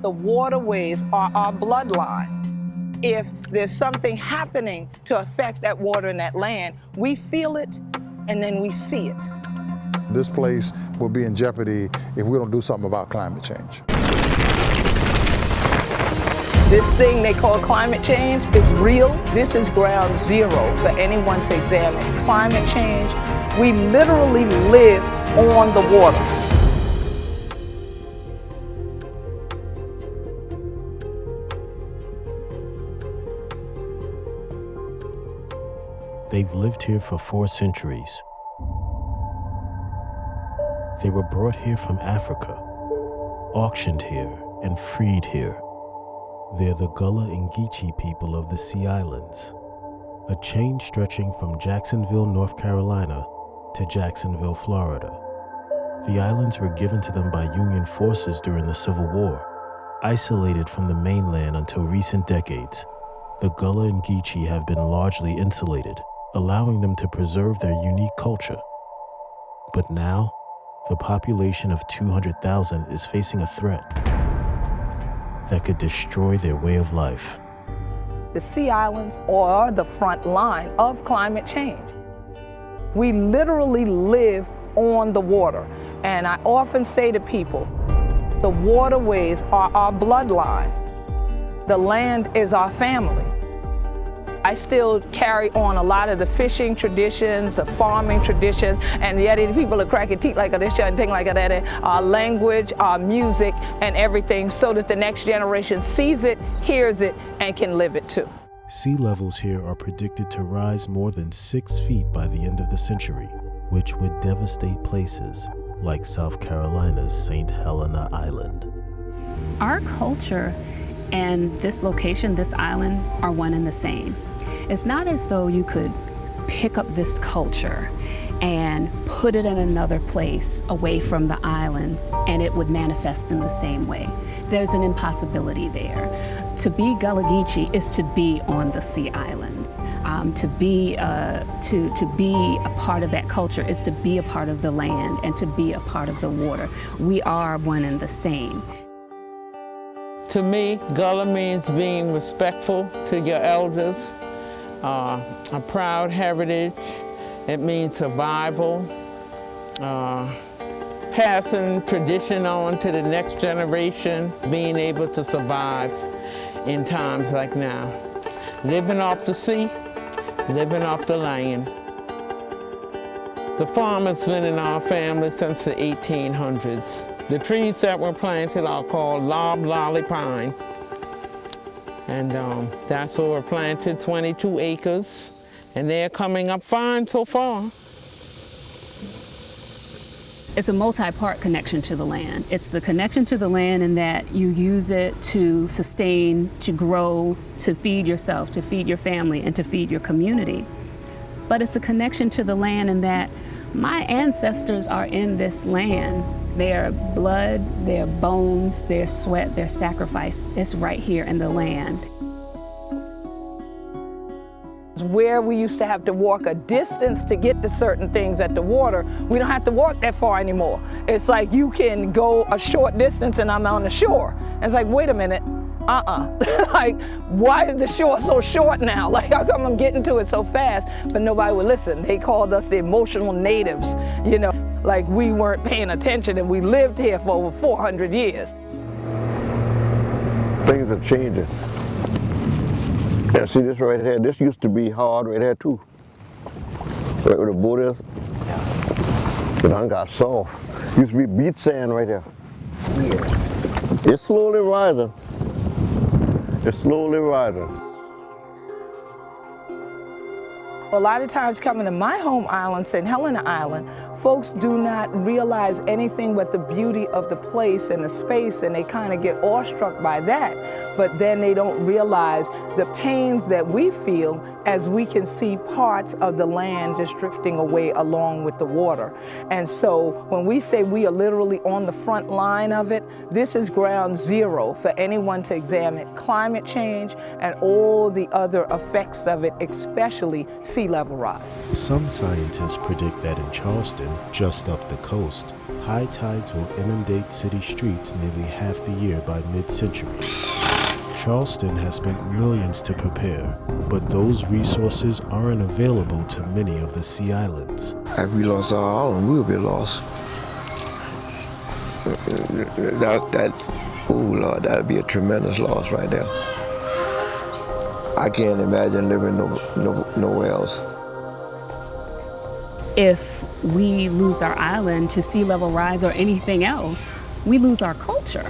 The waterways are our bloodline. If there's something happening to affect that water and that land, we feel it and then we see it. This place will be in jeopardy if we don't do something about climate change. This thing they call climate change is real. This is ground zero for anyone to examine. Climate change, we literally live on the water. They've lived here for 4 centuries. They were brought here from Africa, auctioned here, and freed here. They're the Gullah and Geechee people of the Sea Islands, a chain stretching from Jacksonville, North Carolina to Jacksonville, Florida. The islands were given to them by Union forces during the Civil War. Isolated from the mainland until recent decades, the Gullah and Geechee have been largely insulated, allowing them to preserve their unique culture. But now, the population of 200,000 is facing a threat that could destroy their way of life. The Sea Islands are the front line of climate change. We literally live on the water. And I often say to people, the waterways are our bloodline. The land is our family. I still carry on a lot of the fishing traditions, the farming traditions, and yet people are cracking teeth like this and things like that, our language, our music, and everything, so that the next generation sees it, hears it, and can live it too. Sea levels here are predicted to rise more than 6 feet by the end of the century, which would devastate places like South Carolina's St. Helena Island. Our culture and this location, this island, are one and the same. It's not as though you could pick up this culture and put it in another place away from the islands and it would manifest in the same way. There's an impossibility there. To be Gullah Geechee is to be on the Sea Islands. To be a part of that culture is to be a part of the land and to be a part of the water. We are one and the same. To me, Gullah means being respectful to your elders, a proud heritage. It means survival, passing tradition on to the next generation, being able to survive in times like now. Living off the sea, living off the land. The farm has been in our family since the 1800s. The trees that were planted are called loblolly pine. And that's where we're planted, 22 acres. And they're coming up fine so far. It's a multi-part connection to the land. It's the connection to the land in that you use it to sustain, to grow, to feed yourself, to feed your family, and to feed your community. But it's a connection to the land in that my ancestors are in this land. Their blood, their bones, their sweat, their sacrifice is right here in the land. Where we used to have to walk a distance to get to certain things at the water, we don't have to walk that far anymore. It's like you can go a short distance and I'm on the shore. And it's like, wait a minute, like, why is the shore so short now? Like, how come I'm getting to it so fast? But nobody would listen. They called us the emotional natives, you know, like we weren't paying attention and we lived here for over 400 years. Things are changing. Yeah, see this right here? This used to be hard right here too. Right where the boat is. It done got soft. Used to be beach sand right there. Yeah. It's slowly rising. It's slowly rising. A lot of times coming to my home island, St. Helena Island, folks do not realize anything but the beauty of the place and the space, and they kind of get awestruck by that. But then they don't realize the pains that we feel as we can see parts of the land just drifting away along with the water. And so when we say we are literally on the front line of it, this is ground zero for anyone to examine climate change and all the other effects of it, especially sea level rise. Some scientists predict that in Charleston, just up the coast, high tides will inundate city streets nearly half the year by mid-century. Charleston has spent millions to prepare, but those resources aren't available to many of the Sea Islands. If we lost our island, we'll be lost. Oh Lord, that'd be a tremendous loss right there. I can't imagine living nowhere else. If we lose our island to sea level rise or anything else, we lose our culture.